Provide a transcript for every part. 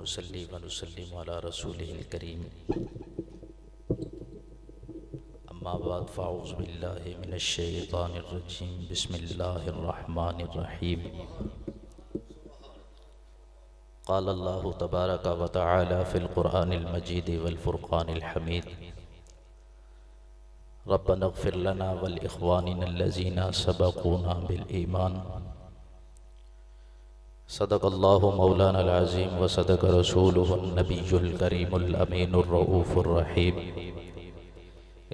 ونصلي ونسلم على رسوله الكريم أما بعد فأعوذ بالله من الشيطان الرجيم بسم الله الرحمن الرحيم قال الله تبارك وتعالى في القرآن المجيد والفرقان الحميد ربنا اغفر لنا ولإخواننا الذين سبقونا بالإيمان صدق الله مولانا العظيم وصدق رسوله النبي الكريم الأمين الرؤوف الرحيم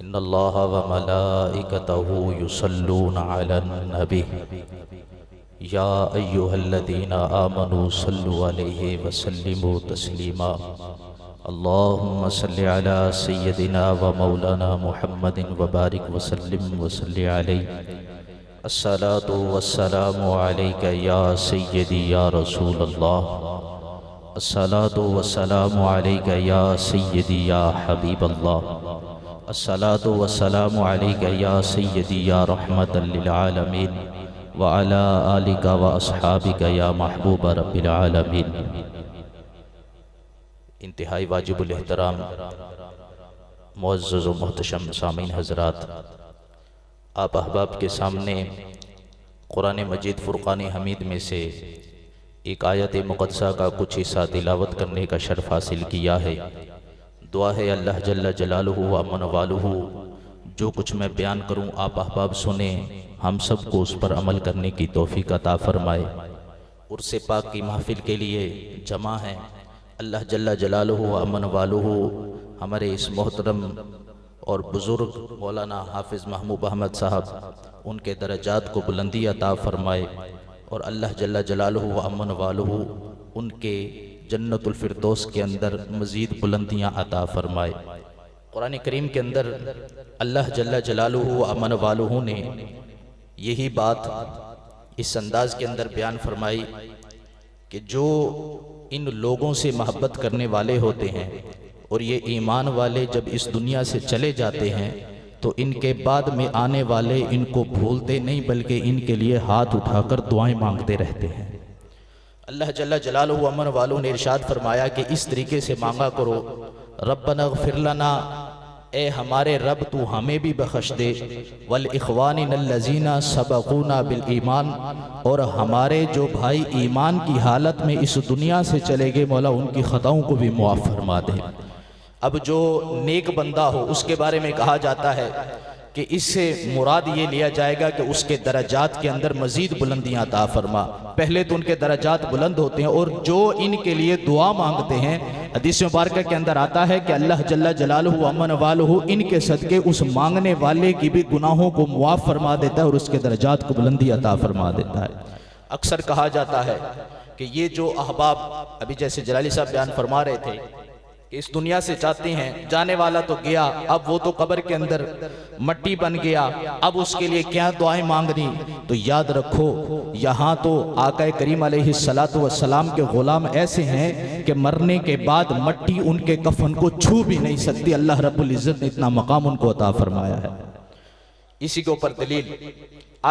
إن الله وملائكته يصلون على النبي يا أيها الذين آمنوا صلوا عليه وسلموا تسليما اللهم صل على سيدنا ومولانا محمد وبارك وسلم وصل عليه الصلاة والسلام عليك يا سيدي يا رسول الله الصلاة والسلام عليك يا سيدي يا حبيب الله الصلاة والسلام عليك يا سيدي يا رحمة للعالمين وعلى آلك وأصحابك يا محبوب رب العالمين انتہائی واجب الاحترام معزز و محتشم سامعین حضرات، آپ احباب کے سامنے قرآن مجید فرقان حمید میں سے ایک آیت مقدسہ کا کچھ حصہ تلاوت کرنے کا شرف حاصل کیا ہے۔ دعا ہے اللہ جل جلالہ و امن والہ جو کچھ میں بیان کروں آپ احباب سنیں، ہم سب کو اس پر عمل کرنے کی توفیق عطا فرمائے۔ عرس پاک کی محفل کے لیے جمع ہیں، اللہ جل جلالہ و امن والہ ہمارے اس محترم اور بزرگ مولانا حافظ محمود احمد صاحب ان کے درجات کو بلندی عطا فرمائے، اور اللہ جل جلالہ و امن والہ ان کے جنت الفردوس کے اندر مزید بلندیاں عطا فرمائے۔ قرآن کریم کے اندر اللہ جل جلالہ و امن والہ نے یہی بات اس انداز کے اندر بیان فرمائی کہ جو ان لوگوں سے محبت کرنے والے ہوتے ہیں اور یہ ایمان والے جب اس دنیا سے چلے جاتے ہیں تو ان کے بعد میں آنے والے ان کو بھولتے نہیں بلکہ ان کے لیے ہاتھ اٹھا کر دعائیں مانگتے رہتے ہیں۔ اللہ جل جلالہ و امن والوں نے ارشاد فرمایا کہ اس طریقے سے مانگا کرو، ربنا اغفر لنا، اے ہمارے رب تو ہمیں بھی بخش دے، والاخواننا الذین سبقونا بالایمان، اور ہمارے جو بھائی ایمان کی حالت میں اس دنیا سے چلے گئے مولا ان کی خطاؤں کو بھی معاف فرما دے۔ اب جو نیک بندہ ہو اس کے بارے میں کہا جاتا ہے کہ اس سے مراد یہ لیا جائے گا کہ اس کے درجات کے اندر مزید بلندیاں عطا فرما۔ پہلے تو ان کے درجات بلند ہوتے ہیں، اور جو ان کے لیے دعا مانگتے ہیں حدیث مبارکہ کے اندر آتا ہے کہ اللہ جل جلالہ و امن والہ ان کے صدقے اس مانگنے والے کی بھی گناہوں کو معاف فرما دیتا ہے اور اس کے درجات کو بلندی عطا فرما دیتا ہے۔ اکثر کہا جاتا ہے کہ یہ جو احباب ابھی جیسے جلالی صاحب بیان فرما رہے تھے اس دنیا سے چاہتے ہیں، جانے والا تو گیا، اب وہ تو قبر کے اندر مٹی بن گیا، اب اس کے لیے کیا دعائیں مانگنی؟ تو یاد رکھو یہاں تو آقا کریم علیہ السلام کے غلام ایسے ہیں کہ مرنے کے بعد مٹی ان کے کفن کو چھو بھی نہیں سکتی۔ اللہ رب العزت نے اتنا مقام ان کو عطا فرمایا ہے۔ اسی کے اوپر دلیل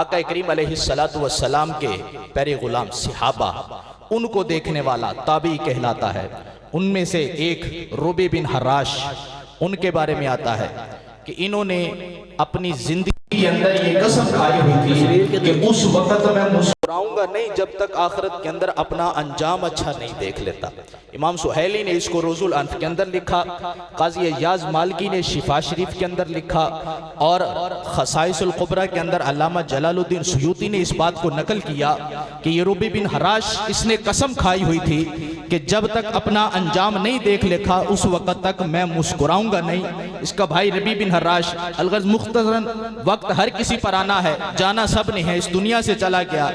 آقا کریم علیہ السلام کے پیارے غلام صحابہ، ان کو دیکھنے والا تابعی کہلاتا ہے۔ ان میں سے ایک ربیع بن حراش، ان کے بارے میں آتا ہے کہ انہوں نے اپنی زندگی کے اندر یہ قسم کھائی ہوئی تھی کہ اس وقت میں مسکراؤں گا نہیں جب تک آخرت کے اندر اپنا انجام اچھا نہیں دیکھ لیتا۔ امام سہیلی نے اس کو روز الانف کے اندر لکھا، قاضی ایاز مالکی نے شفا شریف کے اندر لکھا، اور خصائص القبرہ کے اندر علامہ جلال الدین سیوطی نے اس بات کو نقل کیا کہ یہ ربیع بن حراش اس نے قسم کھائی ہوئی تھی کہ جب تک اپنا انجام نہیں دیکھ لکھا اس وقت تک میں مسکراؤں گا نہیں۔ اس کا بھائی ربیع بن حراش، الغرض مختصراً وقت ہر کسی پر آنا ہے، جانا سب نے ہے، اس دنیا سے چلا گیا۔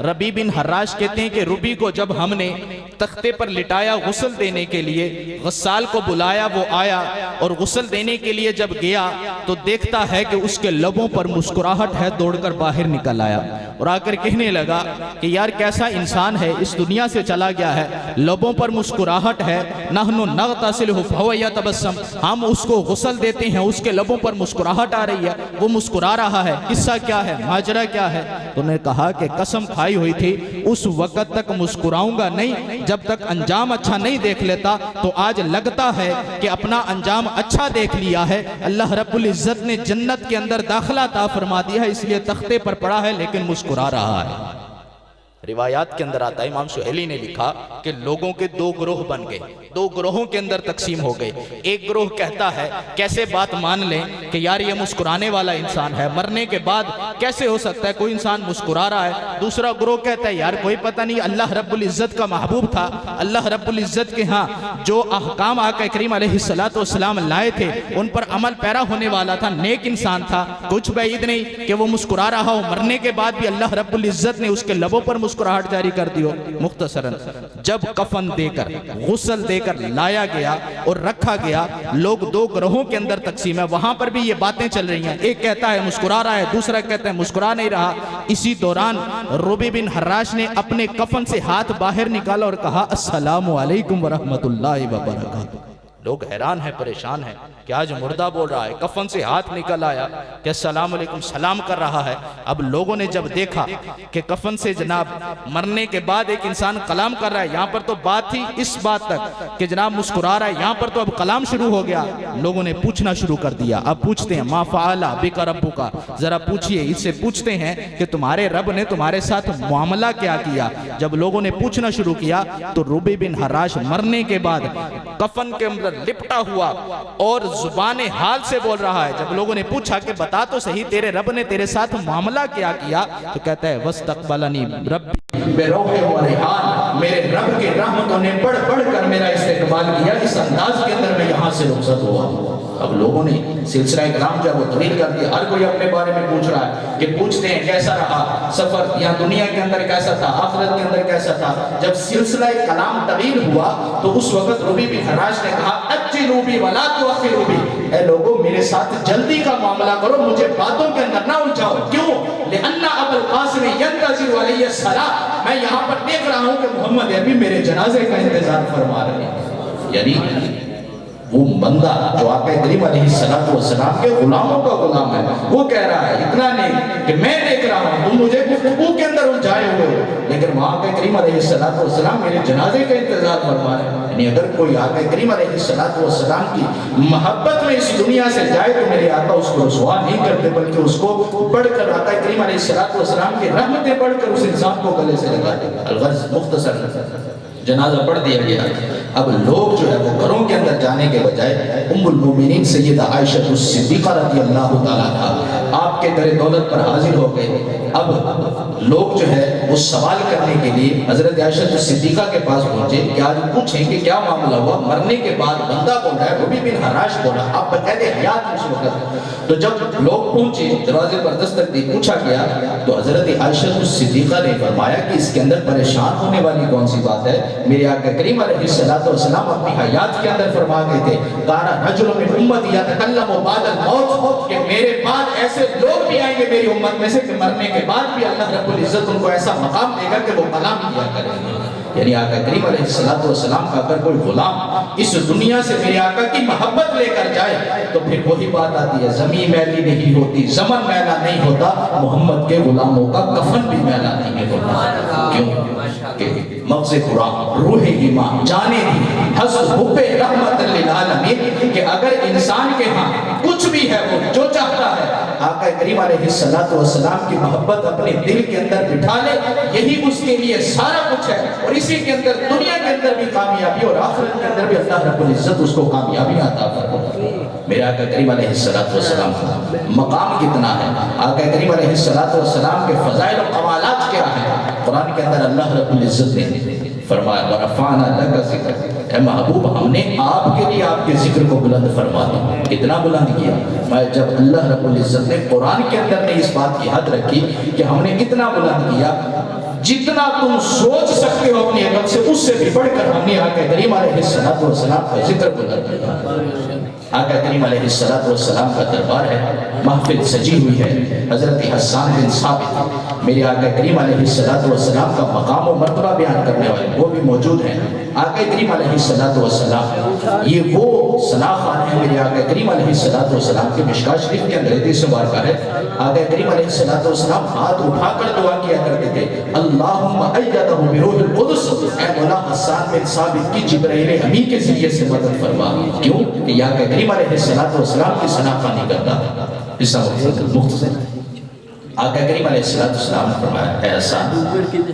ربیع بن حراش کہتے ہیں کہ ربیع کو جب ہم نے تختے پر لٹایا غسل دینے کے لیے، غسال کو بلایا، وہ آیا اور غسل دینے کے لیے جب گیا تو دیکھتا ہے کہ اس کے لبوں پر مسکراہٹ ہے، دوڑ کر باہر نکل آیا اور آ کر کہنے لگا کہ یار کیسا انسان ہے، اس دنیا سے چلا گیا ہے، لبوں پر مسکراہٹ ہے، نحن نغتسلہ فہو یتبسم، ہم اس کو غسل دیتے ہیں، اس کے لبوں پر مسکراہٹ آ رہی ہے، وہ مسکرا رہا ہے، قصہ کیا ہے، ماجرا کیا ہے؟ تو نے کہا کہ قسم سکھائی ہوئی تھی اس وقت تک مسکراؤں گا نہیں جب تک انجام اچھا نہیں دیکھ لیتا، تو آج لگتا ہے کہ اپنا انجام اچھا دیکھ لیا ہے، اللہ رب العزت نے جنت کے اندر داخلہ عطا فرما دیا ہے، اس لیے تختے پر پڑا ہے لیکن مسکرا رہا ہے۔ روایات کے اندر آتا ہے، امام سہیلی نے لکھا کہ لوگوں کے دو گروہ بن گئے، دو گروہوں کے اندر تقسیم ہو گئے۔ ایک گروہ کہتا ہے کیسے بات مان لیں کہ یار یہ مسکرانے والا انسان ہے، مرنے کے بعد کیسے ہو سکتا ہے کوئی انسان مسکرا رہا ہے۔ دوسرا گروہ کہتا ہے یار کوئی پتہ نہیں، اللہ رب العزت کا محبوب تھا، اللہ رب العزت کے ہاں جو احکام آقا کریم علیہ السلام لائے تھے ان پر عمل پیرا ہونے والا تھا، نیک انسان تھا، کچھ بعید نہیں کہ وہ مسکرا رہا ہو، مرنے کے بعد بھی اللہ رب العزت نے اس کے لبوں پر مسکراہٹ جاری کر دی ہو۔ مختصراً جب کفن دے کر غسل دے کر لایا گیا اور رکھا گیا، لوگ دو گروہوں کے اندر تقسیم ہے، وہاں پر بھی یہ باتیں چل رہی ہیں، ایک کہتا ہے مسکرا رہا ہے، دوسرا کہتا ہے مسکرا نہیں رہا۔ اسی دوران ربیع بن حراش نے اپنے کفن سے ہاتھ باہر نکالا اور کہا السلام علیکم ورحمت اللہ وبرکاتہ۔ لوگ حیران ہیں، پریشان ہیں کہ آج مردہ بول رہا ہے، کفن سے ہاتھ نکل آیا کہ السلام علیکم سلام کر رہا ہے۔ اب لوگوں نے جب دیکھا کہ کفن سے جناب مرنے کے بعد ایک انسان کلام کر رہا ہے، یہاں پر تو بات تھی اس بات تک کہ جناب مسکرا رہا ہے، یہاں پر تو اب کلام شروع ہو گیا۔ لوگوں نے پوچھنا شروع کر دیا، اب پوچھتے ہیں ما فعل بک ربک، ذرا پوچھئے، اس سے پوچھتے ہیں کہ تمہارے رب نے تمہارے ساتھ معاملہ کیا کیا۔ جب لوگوں نے پوچھنا شروع کیا تو ربیع بن حراش مرنے کے بعد کفن کے اندر لپٹا ہوا اور زبان حال سے بول رہا ہے۔ جب لوگوں نے پوچھا کہ بتا تو صحیح تیرے رب نے تیرے ساتھ معاملہ کیا کیا، تو کہتا ہے وَاسْتَقْبَلَنِي رَبِّي بِرَوْحٍ وَرَيْحَانٍ، میرے رب کے رحمتوں نے بڑھ بڑھ کر میرا استقبال کیا، اس انداز کے اندر میں یہاں سے رخصت ہوا۔ اب لوگوں نے سلسلہ کلام جو ہے وہ طویل کر دیا، ہر کوئی اپنے بارے میں پوچھ رہا ہے کہ پوچھتے ہیں کیسا رہا سفر، یا دنیا کے اندر کیسا تھا، آخرت کے اندر کیسا تھا۔ جب سلسلہ کلام طویل ہوا تو اس وقت ربیع بن حراش نے کہا اجلوا بی ولا تؤخروا بی، اے لوگوں میرے ساتھ جلدی کا معاملہ کرو، مجھے باتوں کے اندر نہ الجھاؤ۔ کیوں؟ لأن ابا القاسم ينتظر علی الصلاۃ، میں یہاں پر دیکھ رہا ہوں کہ محمد ابھی میرے جنازے کا انتظار فرما رہے ہیں۔ یعنی وہ بندہ جو آقا کریم علیہ السلام کے غلاموں کا غلام ہے، وہ کہہ رہا ہے اتنا نہیں کہ میں دیکھ رہا ہوں تم مجھے گفتگو کے اندر الجھائے ہوئے ہو، لیکن وہاں آقا کریم علیہ السلام میرے جنازے کا انتظار فرما رہے ہیں۔ یعنی اگر کوئی آقا کریم علیہ السلام کی محبت میں اس دنیا سے جائے تو میرے آقا اس کو رسوا نہیں کرتے، بلکہ اس کو بڑھ کر آقا کریم علیہ السلام کی رحمتیں بڑھ کر اس انسان کو گلے سے لگا دے۔ الغرض مختصر جنازہ پڑھ دیا گیا۔ اب لوگ جو ہے وہ گھروں کے اندر جانے کے بجائے ام المومنین سیدہ عائشہ الصدیقہ رضی اللہ تعالیٰ عنہا آپ کے در دولت پر حاضر ہو گئے۔ اب لوگ جو ہے وہ سوال کرنے کے لیے حضرت عائشہ الصدیقہ کے پاس پہنچے کہ آج پوچھیں کہ کیا معاملہ ہوا، مرنے کے بعد بندہ بول رہا ہے، ربیع بن حراش بول رہا ہے، آپ بقید حیات اس وقت۔ تو جب لوگ پہنچے دروازے پر دستک دی، پوچھا گیا تو حضرت عائشہ الصدیقہ نے فرمایا کہ اس کے اندر پریشان ہونے والی کون سی بات ہے؟ میرے آقا کریم علیہ السلام اپنی حیات کے اندر فرما گئے تھے کانا رجل من امتی یتکلم بعد الموت، کہ میرے بعد ایسے لوگ بھی آئیں گے میری امت میں سے کہ مرنے کے بعد بھی اللہ رب العزت ان کو ایسا مقام دے گا کہ وہ کلام کیا کریں گے۔ یعنی آقا کریم علیہ السلام کا اگر کوئی غلام اس دنیا سے میرے آقا کی محبت لے کر جائے تو پھر وہی بات آتی ہے، زمین میلی نہیں ہوتی، زمن میلا نہیں ہوتا، محمد کے غلاموں کا کفن بھی میلا نہیں ہوتا۔ کیوں؟ کہ مغز قرآن، روح ایمان، جانے دی حسب حب رحمت للعالمین، کہ اگر انسان کے ہاں کچھ بھی ہے وہ جو چاہتا ہے آقا کریم علیہ السلام کی محبت اپنے دل کے اندر بٹھا لے، یہی اس کے لیے سارا کچھ ہے، اور اسی کے اندر دنیا کے اندر بھی کامیابی اور آخرت کے اندر بھی اللہ رب العزت اس کو کامیابی عطا فرمائے۔ میرے آقا کریم علیہ السلام کا مقام کتنا ہے، آقا کریم علیہ السلام کے فضائل و کمالات کیا ہیں۔ قرآن کے اندر اللہ رب العزت نے فرمایا وَرَفَعْنَا لَكَ ذِكْرَكَ، اے محبوب ہم نے آپ کے لیے آپ کے ذکر کو بلند فرما دیا، اتنا بلند کیا۔ میں جب اللہ رب العزت نے قرآن کے اندر نے اس بات کی حد رکھی کہ ہم نے کتنا بلند کیا، جتنا تم سوچ سکتے ہو اپنی عقل سے اس سے بھی بڑھ کر ہم نے آقا کریم علیہ السلام کا ذکر بلند کیا۔ آقا کریم علیہ السلام کا دربار ہے، محفل سجی ہوئی ہے، حضرت حسان بن ثابت میرے آقا کریم علیہ السلام کا مقام و مرتبہ بیان کرنے والے وہ بھی موجود ہیں۔ آقا کریم علیہ السلام یہ وہ ثنا خوان ہے میرے آقا کریم علیہ السلام کے مشکاہ شریف کے اندر حدیث مبارکہ ہے، آقا کریم علیہ السلام ہاتھ اٹھا کر دعا کیا کرتے تھے، اللہم ایدہ بروح القدس، اے مولا حسان بن ثابت کی جبرائیل امی کے ذریعے سے مدد فرما. کیوں کہ یا کہ کریم علیہ السلام کی ثنا خوانی کرتا تھا. اس کا مختصر آقا کریم علیہ السلام نے فرمایا اے حسان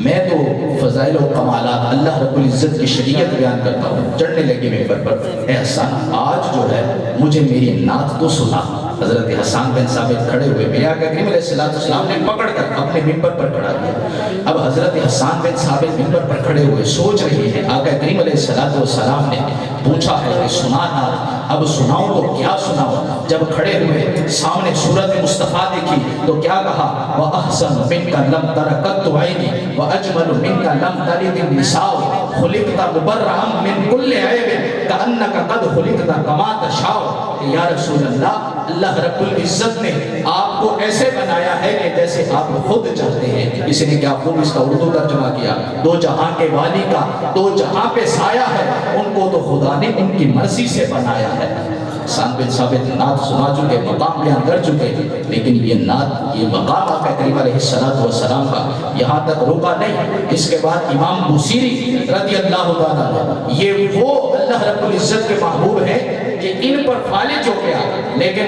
میں تو فضائل و کمالات اللہ رب العزت کی شریعت بیان کرتا ہوں. چڑھنے لگے ممبر پر. اے حسان آج جو ہے مجھے میری نعت تو سنا. حضرت حسان بن ثابت کھڑے ہوئے میرے آقا کریم علیہ السلام نے پکڑ کر اپنے ممبر پر کھڑا کیا. اب حضرت حسان بن ثابت ممبر پر کھڑے ہوئے سوچ رہے ہیں. آقا کریم علیہ السلام نے پوچھا ہے کہ سنا نعت، اب سناؤں تو کیا سناؤں؟ جب کھڑے ہوئے سامنے سورت مصطفیٰ دیکھی تو کیا کہا؟ وَأَحْسَنُ مِنْكَ لَمْ تَرَ قَطُّ عَيْنِي وَأَجْمَلُ مِنْكَ لَمْ تَلِدِ النِّسَاءُ خُلِقْتَ مُبَرَّأً مِنْ كُلِّ عَيْبٍ كَأَنَّكَ قَدْ خُلِقْتَ كَمَا تَشَاءُ. یا رسول اللہ رب العزت نے آپ کو ایسے بنایا ہے کہ جیسے آپ خود چاہتے ہیں. کسی نے کیا خوب اس کا اردو ترجمہ کیا، دو جہاں کے والی کا دو جہاں پہ سایہ ہے، ان کو تو خدا نے ان کی مرضی سے بنایا ہے. حسان بن ثابت نعت سنا چکے، مقام بیان کر چکے، لیکن یہ نعت یہ مقام آقا کریم علیہ السلام کا یہاں تک رکا نہیں. اس کے بعد امام بوصیری رضی اللہ تعالیٰ یہ وہ اللہ رب العزت کے محبوب ہیں کہ ان پر فالج ہو گیا، لیکن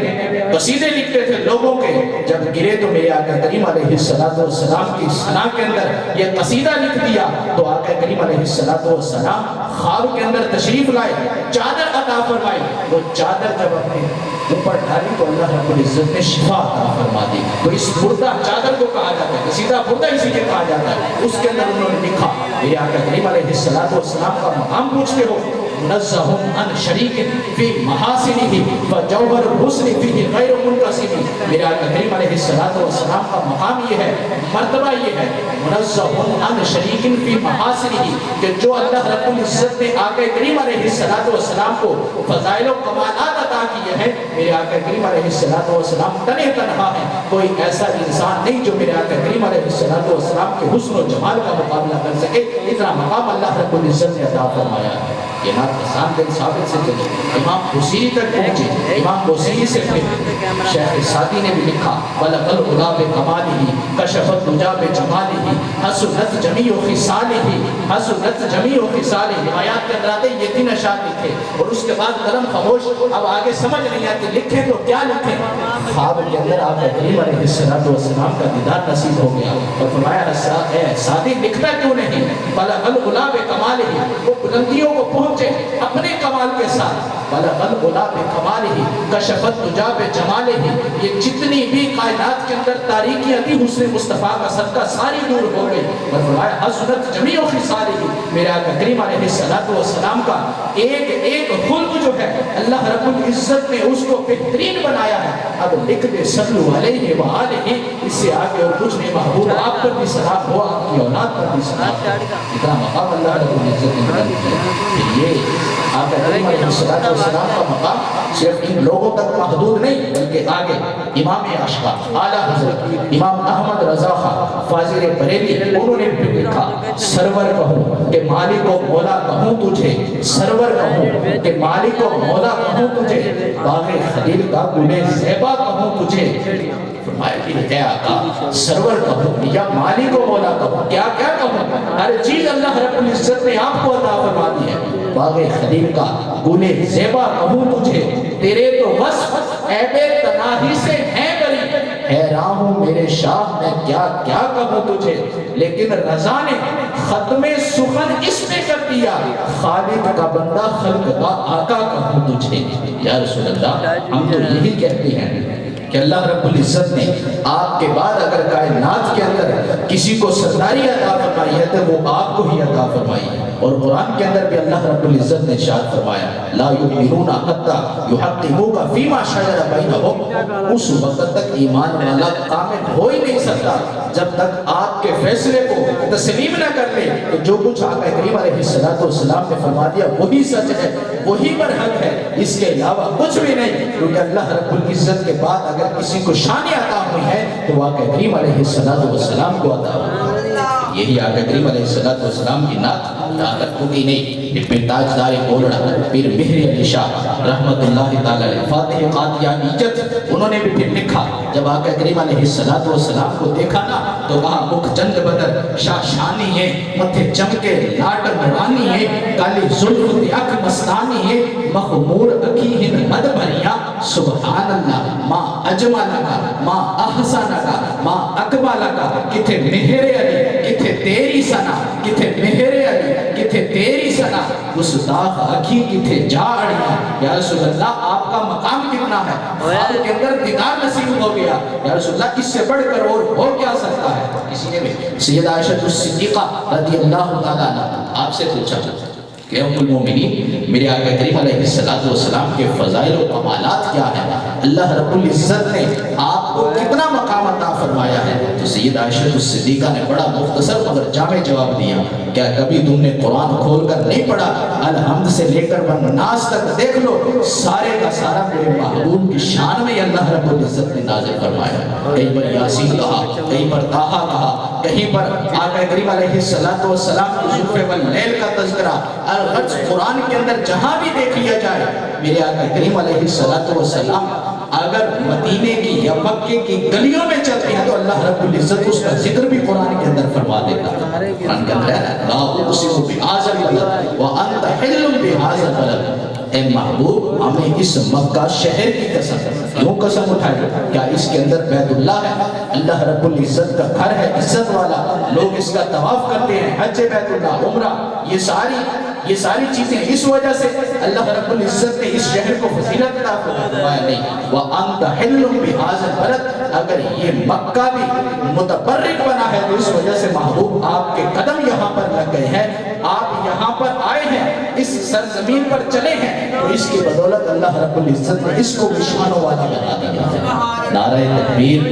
قصیدے لکھتے تھے لوگوں کے. جب گرے تو میرے آقا کریم علیہ السلام کی ثنا کے اندر یہ قصیدہ لکھ دیا تو آقا کریم علیہ السلام خواب کے اندر تشریف لائے، چادر عطا فرمائی. وہ چادر جب اپنے اوپر ڈالی تو اللہ رب العزت نے شفا عطا فرما دی. تو اس بردہ چادر کو کہا جاتا ہے، قصیدہ بردہ اسی کے کہا جاتا ہے. اس کے اندر انہوں نے لکھا میرے آقا کریم علیہ السلام کا مقام پوچھتے ہو، منزہ عن شریک فی محاسنہ فجوہر الحسن فیہ غیر منقسم. میرے آقا کریم علیہ السلام کا مقام یہ ہے، مرتبہ یہ ہے، منزہ عن شریک فی محاسنہ، کہ جو اللہ رب العزت نے آقا کریم علیہ السلام کو فضائل و کمالات عطا کیے ہیں. میرے آقا کریم علیہ السلام تنہ تنہا ہے، کوئی ایسا انسان نہیں جو میرے آقا کریم علیہ السلام کے حسن و جمال کا مقابلہ کر سکے. اتنا مقام اللہ رب العزت نے عطا فرمایا ہے. یہ نعت حسان بن ثابت سے چلی امام بوصیری تک پہنچی. امام بوصیری سے پھر شیخ سعدی نے بھی لکھا بلغ العلا بکمالہ کشفت الدجا بجمالہ حسنت جمیع خصالہ حسنت جمیع خصالہ. آیات کے اندر آتے یہ تین اشعار لکھے اور اس کے بعد قلم خاموش. اب آگے سمجھ نہیں آتی لکھیں تو کیا لکھیں. خواب کے اندر آقا کریم علیہ السلام کا دیدار نصیب ہو گیا اور فرمایا اے سعدی لکھتا کیوں نہیں؟ بلغ العلا بکمالہ، وہ بلندیوں کو پہنچے اپنے کمال کے ساتھ. بلغ العلا بکمالہ کشفت الدجا بجمالہ، یہ جتنی بھی کائنات کے اندر تاریکیاں تھی حسن مصطفیٰ کا صدقہ ساری دور ہو گئی. اور فرمایا حسنت جمیع خصالہ، میرے آقا کریم علیہ السلام کا ایک ایک خلق جو ہے اللہ رب العزت نے اس کو بہترین بنایا ہے. اب لکھ دے صلو علیہ وآلہ، اس سے آگے اور کچھ نہیں. محبوب آپ پر بھی سلام ہو، آپ کی اولاد پر بھی سلام ہو. اتنا مقام اللہ رب العزت نے بنا دیا. یہ آقا کریم علیہ السلام کا مقام صرف ان لوگوں تک محدود نہیں بلکہ آگے امام اشقاء اعلیٰ حضرت امام احمد رضا خان فاضل بریلی انہوں نے بھی لکھا سرور کہوں کہ مالک و مولا کہوں تجھے، سرور کہوں کہ مالک و مولا کہوں تجھے، باغ خلیل کا گلے زیبا کہوں تجھے. فرمایا کہ اے آقا سرور کہوں یا مالک و مولا کہوں، کیا کیا کہوں؟ ہر چیز اللہ رب العزت نے آپ کو عطا فرما دی ہے. باغ خلیل کا گلے زیبا کہوں تجھے، تیرے تو وصف عیب تناہی سے ہیں بری، حیران ہوں میرے شاہ میں کیا کیا کہوں تجھے. لیکن رضا نے ختم سخن اس میں کر دیا، خالق کا بندہ خلق کا آقا کہوں تجھے. یا رسول اللہ ہم تو یہی کہتے ہیں کہ اللہ رب العزت نے آپ کے بعد اگر کائنات کے اندر کسی کو سرداری عطا فرمائی ہے تو وہ آپ کو ہی عطا فرمائی ہے. اور قرآن کے اندر بھی اللہ رب العزت نے ارشاد فرمایا لا یؤمنون حتی یحکموک فیما شجر بینہم، اس وقت تک ایمان والا کامل ہو ہی نہیں سکتا جب تک آپ کے فیصلے کو تسلیم نہ کر لے کہ جو کچھ آقا کریم علیہ السلام نے فرما دیا وہی سچ ہے، وہی پر حق ہے، اس کے علاوہ کچھ بھی نہیں. کیونکہ اللہ رب العزت کے بعد اگر کسی کو شان عطا ہوئی ہے تو آقا کریم علیہ السلام کو عطا ہوئی. یہی آقا کریم علیہ السلام کی نعت یہاں تک ہوگی نہیں۔ پھر تاجدار بولڑا پھر مہر علی شاہ رحمت اللہ تعالی علیہ فاتح قادیانیت انہوں نے بھی پھر لکھا، جب آقا کریم علیہ السلام کو دیکھا نا تو کہا مکھ چند بدر شاہ شانی ہے، متھے چمکے لاٹ نورانی ہے، کالی زلف تے اکھ مستانی ہے، مخمور اکھیہن مد بھریا سبحان اللہ ما اجمل کا ما احسن کا ما اکمل کا، کتھے مہر علی کتھے تیری ثنا، کتھے مہر علی کتھے تیری ثنا، گستاخ اکھی کتھے جاڑیاں، یا رسول اللہ آپ کا مقام کتنا ہے، خواب کے اندر دیدار نصیب ہو گیا، یا رسول اللہ اس سے بڑھ کر اور ہو کیا سکتا ہے۔ کسی نے بھی سیدہ عائشہ الصدیقہ رضی اللہ تعالیٰ عنہ آپ سے پوچھا کہ ام المومنین میرے آقا کریم علیہ السلام کے فضائل و کمالات کیا ہیں، اللہ رب العزت نے آپ کو کتنا مقام عطا فرمایا ہے؟ تو سیدہ عائشہ الصدیقہ نے بڑا مختصر مگر جامع جواب دیا، کیا کبھی تم نے قرآن کھول کر نہیں پڑھا؟ الحمد سے لے کر والناس تک دیکھ لو، سارے کا سارا میرے محبوب کی شان میں اللہ رب العزت نے نازل فرمایا ہے۔ کہیں پر یاسین کہا، کہیں پر طٰہٰ کہا، کہیں پر آقا کریم علیہ السلام کی زلف واللیل کا تذکرہ، الغرض قرآن کے اندر جہاں بھی دیکھ لیا جائے میرے آقا کریم علیہ السلام اگر مدینے کی یا مکے کی گلیوں میں چلتے ہیں تو اللہ رب العزت اس کا ذکر بھی قرآن کے اندر فرما دیتا ہے۔ قرآن کے اندر ہے لا اقسم بہذا البلد وانت حل بہذا البلد، اے محبوب ہمیں اس مکہ شہر کی قسم، کیوں قسم اٹھائے؟ کیا اس کے اندر بیت اللہ ہے؟ اللہ رب العزت کا گھر ہے عزت والا، لوگ اس کا طواف کرتے ہیں، حج بیت اللہ، عمرہ، یہ ساری چیزیں اس وجہ سے اللہ رب العزت نے اس شہر کو فضیلت عطا فرمایا نہیں۔ وَأَنْتَ حِلٌّ بِهَذَا الْبَلَدِ، اگر یہ مکہ بھی متبرک بنا ہے تو اس وجہ سے محبوب آپ کے قدم یہاں پر لگ گئے ہیں، آپ یہاں پر آئے ہیں، اس سرزمین پر چلے ہیں، تو اس کی بدولت اللہ رب العزت نے اس کو بھی شان والا بنا دیا ہے۔ نعرہ تکبیر،